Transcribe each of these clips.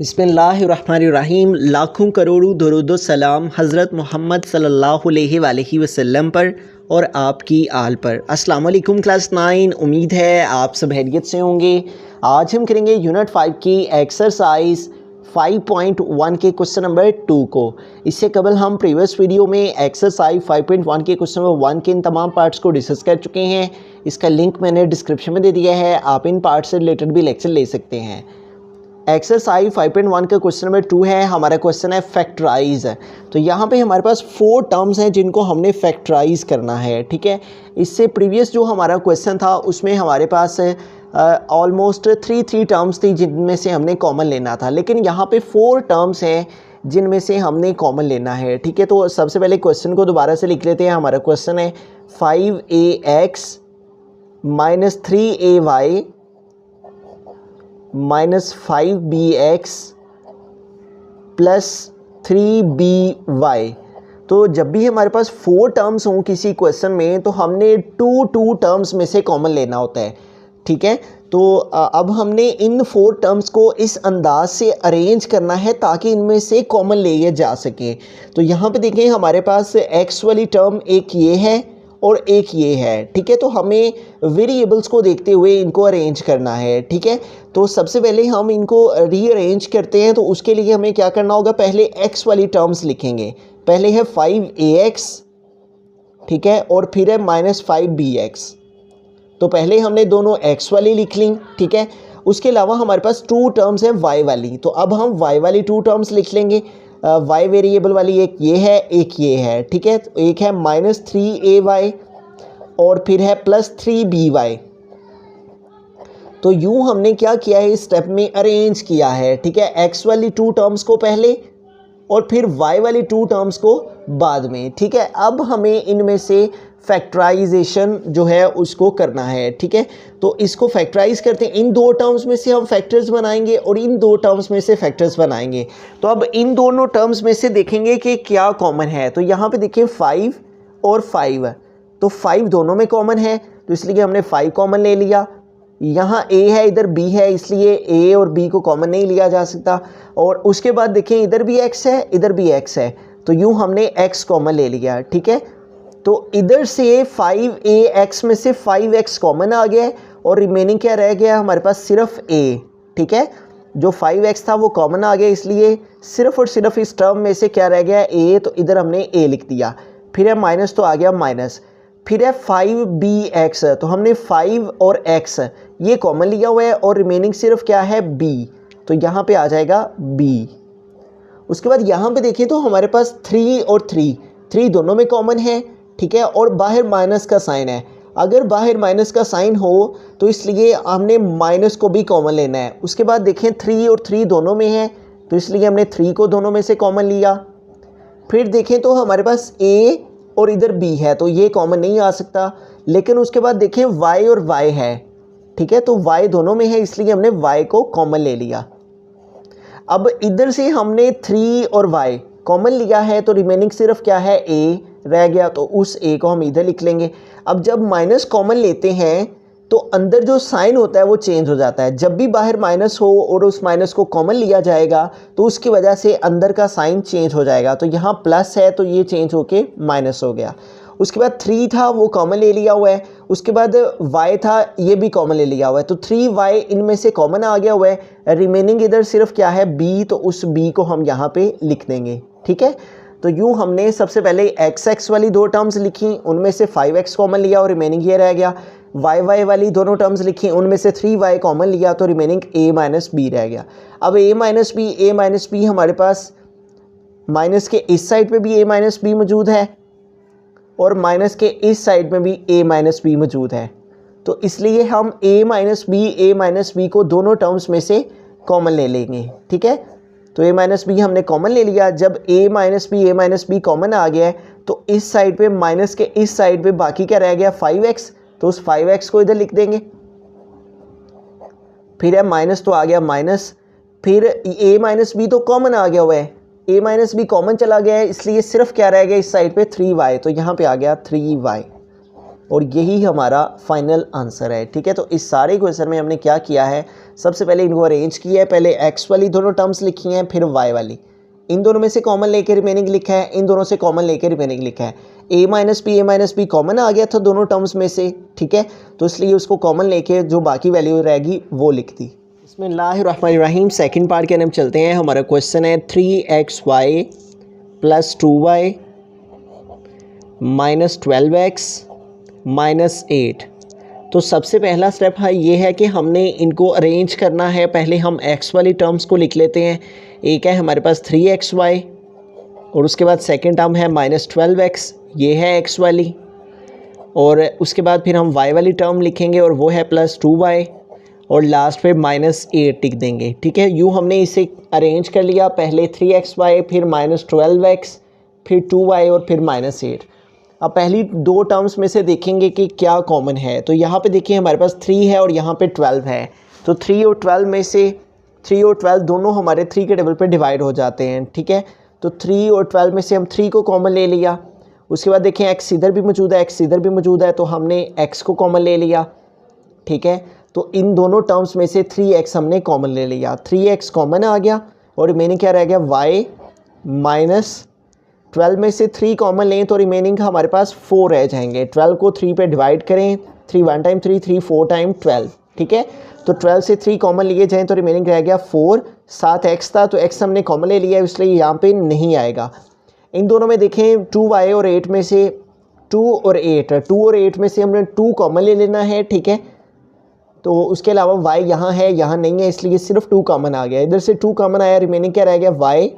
बिस्मिल्लाहिर्रहमानिर्रहीम। लाखों करोड़ों दरूद सलाम हज़रत मोहम्मद सल्लल्लाहु अलैहि वसल्लम पर और आपकी आल पर। अस्सलाम वालेकुम क्लास 9। उम्मीद है आप सब खैरियत से होंगे। आज हम करेंगे यूनिट 5 की एक्सरसाइज 5.1 के क्वेश्चन नंबर 2 को। इससे कबल हम प्रीवियस वीडियो में एक्सरसाइज 5.1 के क्वेश्चन नंबर 1 के इन तमाम पार्ट्स को डिस्कस कर चुके हैं। इसका लिंक मैंने डिस्क्रिप्शन में दे दिया है, आप इन पार्ट्स से रिलेटेड भी लेक्चर ले सकते हैं। एक्सरसाइज 5.1 का क्वेश्चन नंबर 2 है। हमारा क्वेश्चन है फैक्टराइज। तो यहाँ पे हमारे पास 4 टर्म्स हैं जिनको हमने फैक्टराइज करना है, ठीक है। इससे प्रीवियस जो हमारा क्वेश्चन था उसमें हमारे पास ऑलमोस्ट 3 टर्म्स थी जिनमें से हमने कॉमन लेना था, लेकिन यहाँ पे 4 टर्म्स हैं जिनमें से हमने कॉमन लेना है, ठीक है। तो सबसे पहले क्वेश्चन को दोबारा से लिख लेते हैं। हमारा क्वेश्चन है 5ax minus 3ay minus 5bx plus 3by। तो जब भी हमारे पास 4 टर्म्स हों किसी क्वेश्चन में तो हमने 2 टर्म्स में से कॉमन लेना होता है, ठीक है। तो अब हमने इन 4 टर्म्स को इस अंदाज से अरेंज करना है ताकि इनमें से कॉमन लिए जा सके। तो यहाँ पे देखें हमारे पास x वाली टर्म एक ये है और एक ये है, ठीक है। तो हमें वेरिएबल्स को देखते हुए इनको अरेंज करना है, ठीक है। तो सबसे पहले हम इनको रीअरेंज करते हैं। तो उसके लिए हमें क्या करना होगा, पहले x वाली टर्म्स लिखेंगे। पहले है 5ax, ठीक है, और फिर है माइनस 5bx। तो पहले हमने दोनों x वाली लिख ली, ठीक है। उसके अलावा हमारे पास 2 टर्म्स हैं y वाली। तो अब हम y वाली 2 टर्म्स लिख लेंगे। y वेरिएबल वाली एक ये है, एक ये है, ठीक है। तो एक है माइनस 3ay और फिर है प्लस 3by। तो यूं हमने क्या किया है, इस स्टेप में अरेंज किया है, ठीक है। x वाली 2 टर्म्स को पहले और फिर y वाली 2 टर्म्स को बाद में, ठीक है। अब हमें इनमें से फैक्टराइजेशन जो है उसको करना है, ठीक है। तो इसको फैक्टराइज करते हैं। इन 2 टर्म्स में से हम फैक्टर्स बनाएंगे और इन 2 टर्म्स में से फैक्टर्स बनाएंगे। तो अब इन दोनों टर्म्स में से देखेंगे कि क्या कॉमन है। तो यहाँ पे देखिए 5 और 5, तो 5 दोनों में कॉमन है, तो इसलिए हमने 5 कॉमन ले लिया। यहाँ a है, इधर b है, इसलिए a और b को कॉमन नहीं लिया जा सकता। और उसके बाद देखें इधर भी x है, इधर भी x है, तो यूँ हमने x कॉमन ले लिया, ठीक है। तो इधर से 5ax में से 5x कॉमन आ गया है और रिमेनिंग क्या रह गया हमारे पास, सिर्फ a, ठीक है। जो 5x था वो कॉमन आ गया, इसलिए सिर्फ और सिर्फ इस टर्म में से क्या रह गया, a। तो इधर हमने a लिख दिया। फिर है माइनस, तो आ गया माइनस। फिर है 5bx, तो हमने 5 और x ये कॉमन लिया हुआ है और रिमेनिंग सिर्फ क्या है, b। तो यहाँ पे आ जाएगा b। उसके बाद यहाँ पे देखिए तो हमारे पास 3 और 3 दोनों में कॉमन है, ठीक है। और बाहर माइनस का साइन है। अगर बाहर माइनस का साइन हो तो इसलिए हमने माइनस को भी कॉमन लेना है। उसके बाद देखें 3 और 3 दोनों में है, तो इसलिए हमने 3 को दोनों में से कॉमन लिया। फिर देखें तो हमारे पास a और इधर b है, तो ये कॉमन नहीं आ सकता। लेकिन उसके बाद देखें y और y है, ठीक है। तो y दोनों में है, इसलिए हमने y को कॉमन ले लिया। अब इधर से हमने 3 और y कॉमन लिया है, तो रिमेनिंग सिर्फ क्या है, a रह गया, तो उस a को हम इधर लिख लेंगे। अब जब माइनस कॉमन लेते हैं तो अंदर जो साइन होता है वो चेंज हो जाता है। जब भी बाहर माइनस हो और उस माइनस को कॉमन लिया जाएगा तो उसकी वजह से अंदर का साइन चेंज हो जाएगा। तो यहाँ प्लस है तो ये चेंज होके माइनस हो गया। उसके बाद 3 था वो कॉमन ले लिया हुआ है। उसके बाद y था, ये भी कॉमन ले लिया हुआ है, तो 3y इनमें से कॉमन आ गया हुआ है। रिमेनिंग इधर सिर्फ क्या है, b। तो उस b को हम यहाँ पे लिख देंगे, ठीक है। तो यूँ हमने सबसे पहले x वाली 2 टर्म्स लिखी, उनमें से 5x कॉमन लिया और रिमेनिंग ये रह गया। y वाली दोनों टर्म्स लिखी, उनमें से 3y कॉमन लिया, तो रिमेनिंग a माइनस b रह गया। अब a माइनस b हमारे पास माइनस के इस साइड पे भी a माइनस b मौजूद है और माइनस के इस साइड में भी a माइनस b मौजूद है। तो इसलिए हम a माइनस b को दोनों टर्म्स में से कॉमन ले लेंगे, ठीक है। तो a माइनस b हमने कॉमन ले लिया। जब a माइनस b कॉमन आ गया है तो इस साइड पे माइनस के इस साइड पे बाकी क्या रह गया, 5x। तो उस 5x को इधर लिख देंगे। फिर है माइनस, तो आ गया माइनस। फिर a माइनस b तो कॉमन आ गया हुआ है, a माइनस b कॉमन चला गया है, इसलिए सिर्फ क्या रह गया इस साइड पे, 3y। तो यहाँ पे आ गया 3y। और यही हमारा फाइनल आंसर है। ठीक है, तो इस सारे क्वेश्चन में हमने क्या किया है, सबसे पहले इनको अरेंज किया है, पहले एक्स वाली दोनों टर्म्स लिखी हैं, फिर वाई वाली, इन दोनों में से कॉमन लेके रिमेनिंग लिखा है, इन दोनों से कॉमन लेके रिमेनिंग लिखा है। ए माइनस बी कॉमन आ गया था दोनों टर्म्स में से। ठीक है, तो इसलिए उसको कॉमन लेके जो बाकी वैल्यू रहेगी वो लिख दी। बिस्मिल्लाहिर्रहमानिर्रहीम, सेकंड पार्ट के अंदर हम चलते हैं। हमारा क्वेश्चन है 3xy plus 2y minus 12x minus 8। तो सबसे पहला स्टेप है ये है कि हमने इनको अरेंज करना है। पहले हम x वाली टर्म्स को लिख लेते हैं। एक है हमारे पास 3xy और उसके बाद सेकंड टर्म है माइनस 12x, ये है x वाली, और उसके बाद फिर हम y वाली टर्म लिखेंगे और वो है प्लस 2y, और लास्ट पे माइनस 8 टिक देंगे। ठीक है, यूँ हमने इसे अरेंज कर लिया, पहले 3xy फिर माइनस 12x फिर 2y और फिर माइनस 8। अब पहली दो टर्म्स में से देखेंगे कि क्या कॉमन है। तो यहाँ पे देखिए हमारे पास 3 है और यहाँ पे 12 है। तो 3 और 12 में से 3 और 12 दोनों हमारे 3 के टेबल पे डिवाइड हो जाते हैं। ठीक है, तो 3 और 12 में से हम 3 को कॉमन ले लिया। उसके बाद देखें x इधर भी मौजूद है, x इधर भी मौजूद है, तो हमने x को कॉमन ले लिया। ठीक है, तो इन दोनों टर्म्स में से 3x हमने कॉमन ले लिया, 3x कॉमन आ गया और रिमेनिंग क्या रह गया, y माइनस 12 में से 3 कॉमन लें तो रिमेनिंग हमारे पास 4 रह जाएंगे। 12 को 3 पे डिवाइड करें, 3 1 टाइम 3, 3 4 टाइम 12। ठीक है, तो 12 से 3 कॉमन लिए जाएं तो रिमेनिंग रह गया 4। साथ x था तो x हमने कॉमन ले लिया, इसलिए यहाँ पे नहीं आएगा। इन दोनों में देखें 2y और 8 में से 2 और 8 में से हमने 2 कॉमन ले लेना है। ठीक है, तो उसके अलावा y यहाँ है, यहाँ नहीं है, इसलिए सिर्फ 2 कॉमन आ गया। इधर से 2 कॉमन आया, रिमेनिंग क्या रह गया, y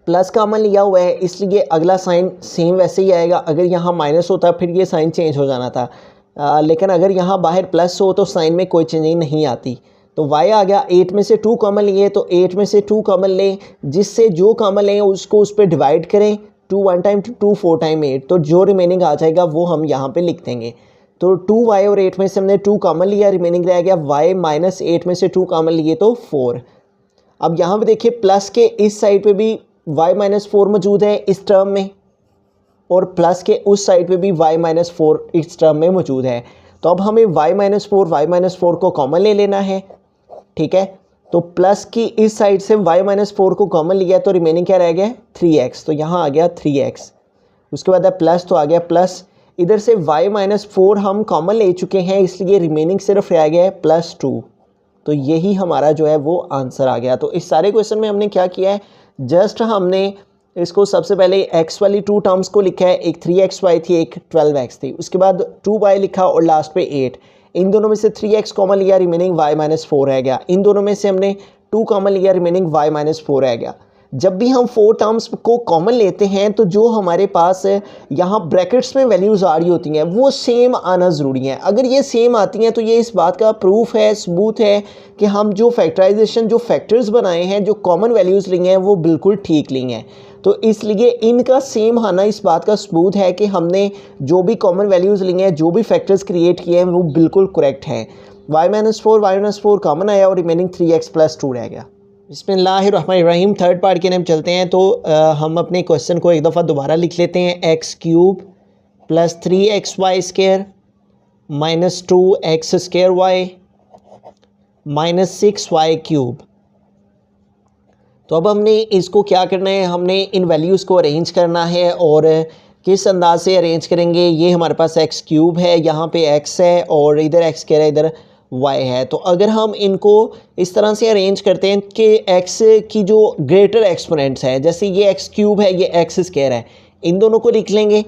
प्लस कॉमन लिया हुआ है, इसलिए अगला साइन सेम वैसे ही आएगा। अगर यहाँ माइनस होता फिर ये साइन चेंज हो जाना था, लेकिन अगर यहाँ बाहर प्लस हो तो साइन में कोई चेंजिंग नहीं आती। तो y आ गया, 8 में से 2 कॉमन लिए तो 8 में से 2 कॉमन लें, जिससे जो कॉमन लें उसको उस पर डिवाइड करें, 2 1 टाइम 2 4 टाइम 8, तो जो रिमेनिंग आ जाएगा वो हम यहाँ पे लिख देंगे। तो 2y और 8 में से हमने 2 कॉमन लिया, रिमेनिंग रह गया y माइनस 8 में से 2 कॉमन लिए तो 4। अब यहाँ पे देखिए प्लस के इस साइड पे भी y माइनस 4 मौजूद है इस टर्म में, और प्लस के उस साइड पे भी y माइनस 4 इस टर्म में मौजूद है। तो अब हमें y माइनस 4 को कॉमन ले लेना है। ठीक है, तो प्लस की इस साइड से y माइनस 4 को कॉमन लिया तो रिमेनिंग क्या रह गया, 3x, तो यहाँ आ गया 3x। उसके बाद है प्लस, तो आ गया प्लस, इधर से y माइनस 4 हम कॉमन ले चुके हैं, इसलिए रिमेनिंग सिर्फ रह गया है प्लस 2। तो यही हमारा जो है वो आंसर आ गया। तो इस सारे क्वेश्चन में हमने क्या किया है, जस्ट हमने इसको सबसे पहले x वाली 2 टर्म्स को लिखा है, एक 3xy थी, एक 12x थी, उसके बाद 2y लिखा और लास्ट पे 8। इन दोनों में से 3x कॉमन लिया, रिमेनिंग y माइनस 4 रह गया। इन दोनों में से हमने 2 कॉमन लिया, रिमेनिंग y माइनस 4 रह गया। जब भी हम 4 टर्म्स को कॉमन लेते हैं तो जो हमारे पास यहाँ ब्रैकेट्स में वैल्यूज़ आ रही होती हैं वो सेम आना ज़रूरी है। अगर ये सेम आती हैं तो ये इस बात का प्रूफ है, सबूत है कि हम जो फैक्टराइजेशन, जो फैक्टर्स बनाए हैं, जो कॉमन वैल्यूज़ ली हैं वो बिल्कुल ठीक ली हैं। तो इसलिए इनका सेम आना इस बात का सबूत है कि हमने जो भी कॉमन वैल्यूज़ ली हैं, जो भी फैक्टर्स क्रिएट किए हैं वो बिल्कुल करेक्ट हैं। y माइनस 4 कॉमन आया और रिमेनिंग 3x प्लस 2 रह गया। बिस्मिल्लाहिर्रहमानिर्रहीम, थर्ड पार्ट के हम चलते हैं। तो हम अपने क्वेश्चन को एक दफ़ा दोबारा लिख लेते हैं। x cube plus 3xy square minus 2x square y minus 6y cube. तो अब हमने इसको क्या करना है, हमने इन वैल्यूज़ को अरेंज करना है। और किस अंदाज से अरेंज करेंगे, ये हमारे पास x क्यूब है, यहाँ पे x है और इधर x स्क्वायर है, इधर y है। तो अगर हम इनको इस तरह से अरेंज करते हैं कि x की जो ग्रेटर एक्सपोनेंट्स हैं, जैसे ये x क्यूब है, ये x स्क्वायर है, इन दोनों को लिख लेंगे,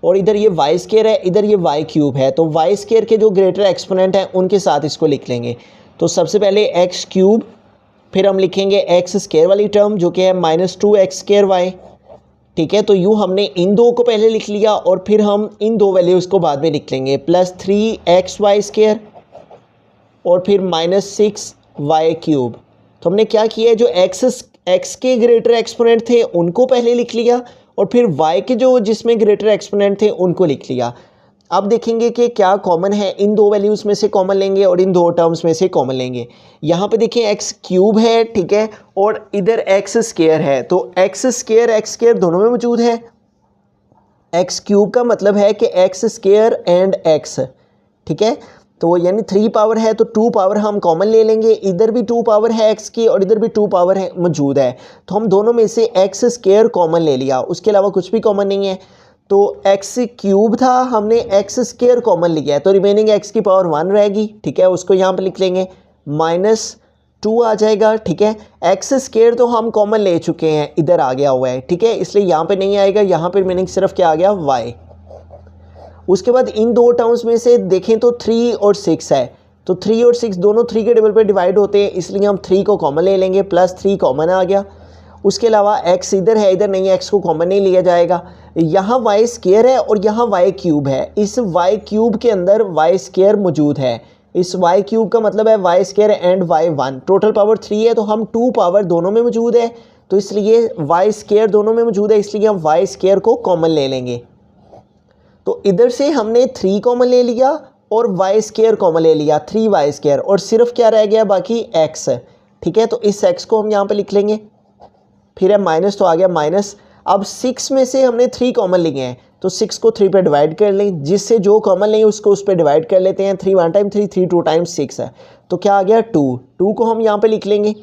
और इधर ये y स्क्वायर है, इधर ये y क्यूब है, तो y स्क्वायर के जो ग्रेटर एक्सपोनेंट हैं उनके साथ इसको लिख लेंगे। तो सबसे पहले x क्यूब, फिर हम लिखेंगे x स्क्वायर वाली टर्म जो कि है माइनस 2x स्क्वायर y। ठीक है, तो यूँ हमने इन दो को पहले लिख लिया और फिर हम इन दो वैल्यूज़ को बाद में लिख लेंगे, प्लस 3xy स्क्वायर और फिर माइनस 6y क्यूब। तो हमने क्या किया है, जो x के ग्रेटर एक्सपोनेंट थे उनको पहले लिख लिया और फिर y के जो जिसमें ग्रेटर एक्सपोनेंट थे उनको लिख लिया। अब देखेंगे कि क्या कॉमन है, इन दो वैल्यूज़ में से कॉमन लेंगे और इन दो टर्म्स में से कॉमन लेंगे। यहाँ पे देखिए x क्यूब है, ठीक है, और इधर x स्क्वायर है, तो x स्क्वायर दोनों में मौजूद है। एक्स क्यूब का मतलब है कि एक्स स्क्वायर एंड एक्स, ठीक है। तो यानी 3 पावर है तो 2 पावर हम कॉमन ले लेंगे, इधर भी 2 पावर है एक्स की और इधर भी 2 पावर है मौजूद है, तो हम दोनों में से एक्स स्क्वायर कॉमन ले लिया, उसके अलावा कुछ भी कॉमन नहीं है। तो एक्स क्यूब था, हमने एक्स स्क्वायर कॉमन लिया है, तो रिमेनिंग एक्स की पावर 1 रहेगी, ठीक है। उसको यहाँ पर लिख लेंगे, -2 आ जाएगा, ठीक है। एक्स स्क्वायर तो हम कॉमन ले चुके हैं, इधर आ गया हुआ है, ठीक है, इसलिए यहाँ पे नहीं आएगा, यहाँ पे मीनिंग सिर्फ क्या आ गया, y। उसके बाद इन दो टर्म्स में से देखें तो 3 और 6 है, तो 3 और 6 दोनों 3 के टेबल पे डिवाइड होते हैं, इसलिए हम 3 को कॉमन ले लेंगे, +3 कॉमन आ गया। उसके अलावा x इधर है, इधर नहीं है, x को कॉमन नहीं लिया जाएगा। यहाँ y स्क्वायर है और यहाँ y क्यूब है, इस y क्यूब के अंदर y स्क्वायर मौजूद है, इस y क्यूब का मतलब है y square and y1, total power 3 है, तो हम 2 पावर दोनों में मौजूद है, तो इसलिए y स्क्वायर दोनों में मौजूद है, इसलिए हम y स्क्वायर को कॉमन ले लेंगे। तो इधर से हमने 3 कॉमन ले लिया और y स्क्वायर कॉमन ले लिया, 3y स्क्वायर, और सिर्फ क्या रह गया बाकी x, ठीक है। तो इस x को हम यहाँ पे लिख लेंगे, फिर है माइनस, तो आ गया माइनस। अब 6 में से हमने 3 कॉमन लिए हैं, तो 6 को 3 पे डिवाइड कर लें, जिससे जो कॉमन लें उसको उस पर डिवाइड कर लेते हैं। 3 1 टाइम 3, 3 2 टाइम्स 6 है, तो क्या आ गया 2 को हम यहाँ पे लिख लेंगे।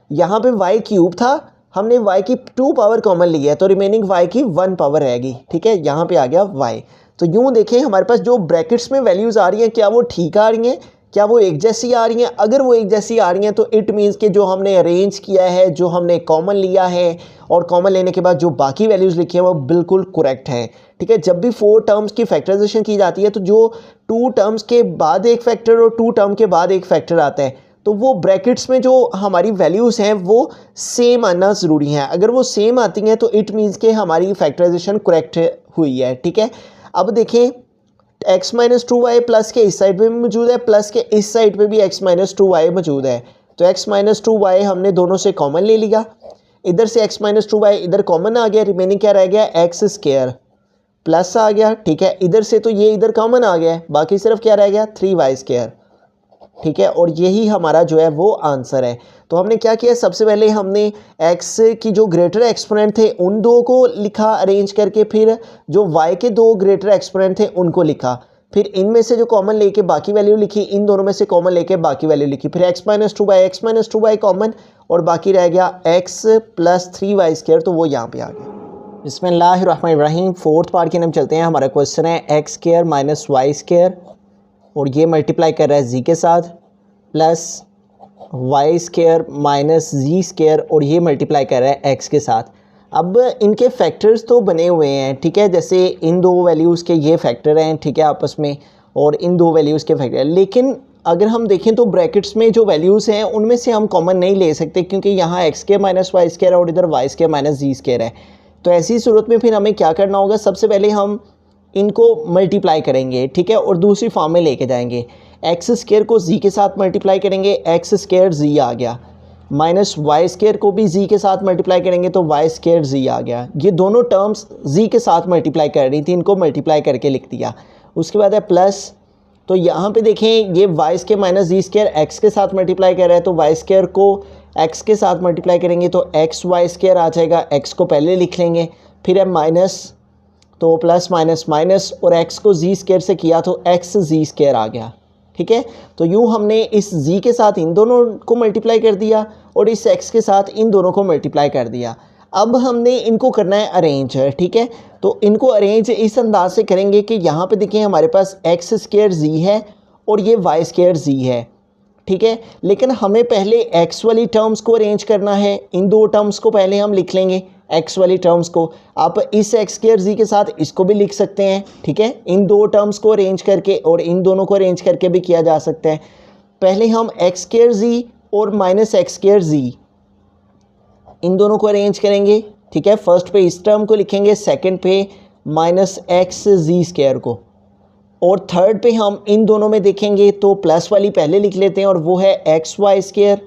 यहाँ पे y क्यूब था, हमने y की 2 पावर कॉमन ली है, तो रिमेनिंग y की 1 पावर रहेगी, ठीक है। यहाँ पे आ गया y। तो यूँ देखें हमारे पास जो ब्रैकेट्स में वैल्यूज़ आ रही हैं, क्या वो ठीक आ रही हैं, क्या वो एक जैसी आ रही हैं? अगर वो एक जैसी आ रही हैं तो इट मीन्स कि जो हमने अरेंज किया है, जो हमने कॉमन लिया है और कॉमन लेने के बाद जो बाकी वैल्यूज़ लिखी हैं वो बिल्कुल करेक्ट हैं, ठीक है। जब भी 4 टर्म्स की फैक्टराइजेशन की जाती है तो जो 2 टर्म्स के बाद एक फैक्टर और 2 टर्म के बाद एक फैक्टर आता है, तो वो ब्रैकेट्स में जो हमारी वैल्यूज़ हैं वो सेम आना ज़रूरी हैं। अगर वो सेम आती हैं तो इट मीन्स कि हमारी फैक्टराइजेशन करेक्ट हुई है, ठीक है। अब देखें x - 2y प्लस के इस साइड पे भी मौजूद है, प्लस के इस साइड पे भी x - 2y मौजूद है, तो x - 2y हमने दोनों से कॉमन ले लिया, इधर से x - 2y इधर कॉमन आ गया, रिमेनिंग क्या रह गया, x स्क्वायर प्लस आ गया, ठीक है। इधर से तो ये इधर कॉमन आ गया है, बाकी सिर्फ क्या रह गया, 3y स्क्वायर, ठीक है। और यही हमारा जो है वो आंसर है। तो हमने क्या किया, सबसे पहले हमने x की जो ग्रेटर एक्सपोनेंट थे उन दो को लिखा अरेंज करके, फिर जो y के 2 ग्रेटर एक्सपोनेंट थे उनको लिखा, फिर इनमें से जो कॉमन लेके बाकी वैल्यू लिखी, इन दोनों में से कॉमन लेके बाकी वैल्यू लिखी, फिर x - 2y कॉमन और बाकी रह गया x + 3y स्क्वायर, तो वो यहाँ पे आ गया। बिस्मिल्लाहिर्रहमानिर्रहीम। 4th पार्ट के हम चलते हैं। हमारा क्वेश्चन है x स्क्वायर - y स्क्वायर और ये मल्टीप्लाई कर रहा है z के साथ, plus y square - z square और ये मल्टीप्लाई कर रहा है x के साथ। अब इनके फैक्टर्स तो बने हुए हैं, ठीक है, जैसे इन दो वैल्यूज़ के ये फैक्टर हैं, ठीक है, आपस में, और इन दो वैल्यूज़ के फैक्टर, लेकिन अगर हम देखें तो ब्रैकेट्स में जो वैल्यूज़ हैं उनमें से हम कॉमन नहीं ले सकते, क्योंकि यहाँ x स्क्वायर - y स्क्वायर और इधर y स्क्वायर - z स्क्वायर है। तो ऐसी सूरत में फिर हमें क्या करना होगा, सबसे पहले हम इनको मल्टीप्लाई करेंगे, ठीक है, और दूसरी फॉर्म में लेके जाएंगे। एक्स स्क्वायर को z के साथ मल्टीप्लाई करेंगे, एक्स स्क्वायर z आ गया, माइनस वाई स्क्वायर को भी z के साथ मल्टीप्लाई करेंगे तो वाई स्क्वायर z आ गया। ये दोनों टर्म्स z के साथ मल्टीप्लाई कर रही थी, इनको मल्टीप्लाई करके लिख दिया। उसके बाद है प्लस, तो यहाँ पे देखें ये Y square - z square X के साथ मल्टीप्लाई कर रहा है, तो वाई स्क्वायर को एक्स के साथ मल्टीप्लाई करेंगे तो एक्स वाई स्क्वायर आ जाएगा, एक्स को पहले लिख लेंगे, फिर है माइनस, तो प्लस माइनस माइनस, और x को z स्क्वायर से किया तो x z स्क्वायर आ गया, ठीक है। तो यूँ हमने इस z के साथ इन दोनों को मल्टीप्लाई कर दिया और इस x के साथ इन दोनों को मल्टीप्लाई कर दिया। अब हमने इनको करना है अरेंज, ठीक है। तो इनको अरेंज इस अंदाज से करेंगे कि यहाँ पे देखें हमारे पास x स्क्वायर z है और ये y स्क्वायर z है, ठीक है। लेकिन हमें पहले x वाली टर्म्स को अरेंज करना है, इन दो टर्म्स को पहले हम लिख लेंगे, x वाली टर्म्स को। आप इस x स्क्वायर z के साथ इसको भी लिख सकते हैं, ठीक है, इन दो टर्म्स को अरेंज करके, और इन दोनों को अरेंज करके भी किया जा सकता है। पहले हम x स्क्वायर z और माइनस x स्क्वायर z इन दोनों को अरेंज करेंगे, ठीक है। फर्स्ट पे इस टर्म को लिखेंगे, सेकंड पे माइनस एक्स z स्क्वायर को, और थर्ड पे हम इन दोनों में देखेंगे तो प्लस वाली पहले लिख लेते हैं और वो है एक्स वाई स्क्वायर,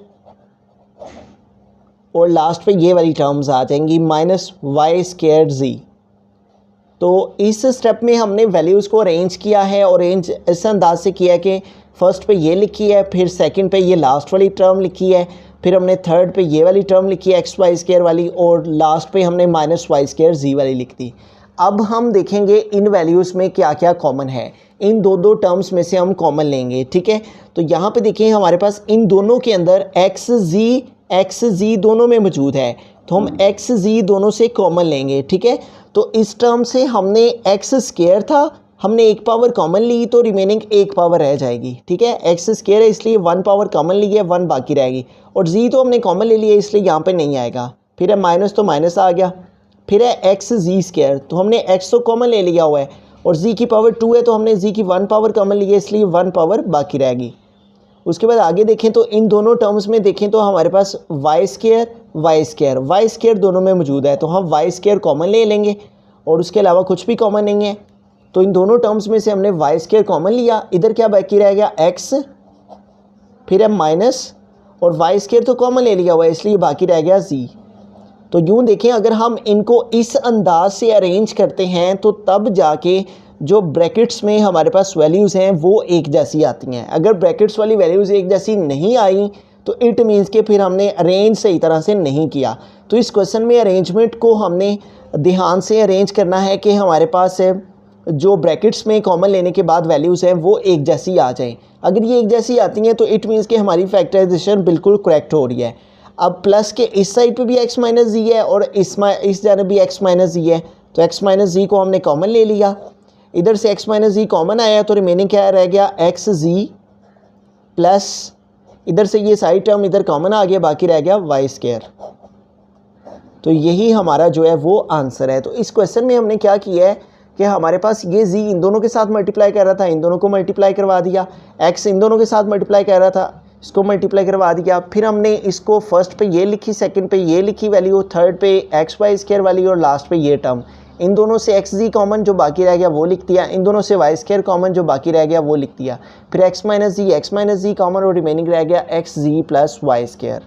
और लास्ट पे ये वाली टर्म्स आ जाएंगी माइनस वाई स्क्वायर जी। तो इस स्टेप में हमने वैल्यूज़ को अरेंज किया है, और अरेंज इस अंदाज से किया है कि फर्स्ट पे ये लिखी है, फिर सेकंड पे ये लास्ट वाली टर्म लिखी है, फिर हमने थर्ड पे ये वाली टर्म लिखी है एक्स वाई स्क्वायर वाली, और लास्ट पे हमने माइनस वाई स्क्वायर जी वाली लिख दी। अब हम देखेंगे इन वैल्यूज़ में क्या क्या कॉमन है। इन दो टर्म्स में से हम कॉमन लेंगे, ठीक है। तो यहाँ पे देखिए हमारे पास इन दोनों के अंदर एक्स जी दोनों में मौजूद है, तो हम एक्स जी दोनों से कॉमन लेंगे, ठीक है। तो इस टर्म से हमने एक्स स्क्वायर था, हमने एक पावर कॉमन ली तो रिमेनिंग एक पावर रह जाएगी, ठीक है। एक्स स्क्वायर है इसलिए वन पावर कॉमन ली है, वन बाकी रहेगी। और जी तो हमने कॉमन ले लिया इसलिए यहाँ पे नहीं आएगा। फिर है माइनस तो माइनस आ गया। फिर है एक्स जी स्क्वायर, तो हमने एक्स तो कॉमन ले लिया हुआ है और जी की पावर 2 है तो हमने जी की वन पावर कॉमन ली है इसलिए वन पावर बाकी रहेगी। उसके बाद आगे देखें तो इन दोनों टर्म्स में देखें तो हमारे पास वाई स्क्वायर दोनों में मौजूद है, तो हम वाई स्क्वायर कॉमन ले लेंगे और उसके अलावा कुछ भी कॉमन नहीं है। तो इन दोनों टर्म्स में से हमने वाई स्क्वायर कॉमन लिया, इधर क्या बाकी रह गया एक्स, फिर है माइनस और वाई स्क्वायर तो कॉमन ले लिया हुआ है इसलिए बाकी रह गया जी। तो यूँ देखें अगर हम इनको इस अंदाज से अरेंज करते हैं तो तब जाके जो ब्रैकेट्स में हमारे पास वैल्यूज़ हैं वो एक जैसी आती हैं। अगर ब्रैकेट्स वाली वैल्यूज़ एक जैसी नहीं आई तो इट मीन्स के फिर हमने अरेंज सही तरह से नहीं किया। तो इस क्वेश्चन में अरेंजमेंट को हमने ध्यान से अरेंज करना है कि हमारे पास जो ब्रैकेट्स में कॉमन लेने के बाद वैल्यूज़ हैं वो एक जैसी आ जाएं। अगर ये एक जैसी आती हैं तो इट मीन्स कि हमारी फैक्टराइजेशन बिल्कुल करेक्ट हो रही है। अब प्लस के इस साइड पे भी x माइनस जी है और इस जानब भी x माइनस जी है, तो x माइनस जी को हमने कॉमन ले लिया। इधर से x माइनस जी कॉमन आया तो रिमेनिंग क्या रह गया एक्स जी प्लस इधर से ये साइड टर्म इधर कॉमन आ गया, बाकी रह गया वाई स्क्वायर। तो यही हमारा जो है वो आंसर है। तो इस क्वेश्चन में हमने क्या किया है कि हमारे पास ये z इन दोनों के साथ मल्टीप्लाई कर रहा था, इन दोनों को मल्टीप्लाई करवा दिया। x इन दोनों के साथ मल्टीप्लाई कर रहा था, इसको मल्टीप्लाई करवा दिया। फिर हमने इसको फर्स्ट पे ये लिखी, सेकंड पे ये लिखी वैल्यू, थर्ड पे एक्स वाई स्क्वायर वाली और लास्ट पे ये टर्म। इन दोनों से एक्स जी कॉमन जो बाकी रह गया वो लिख दिया, इन दोनों से वाई स्क्वायर कॉमन जो बाकी रह गया वो लिख दिया। फिर एक्स माइनस जी कॉमन और रिमेनिंग रह गया एक्स जी प्लस वाई स्क्वायर।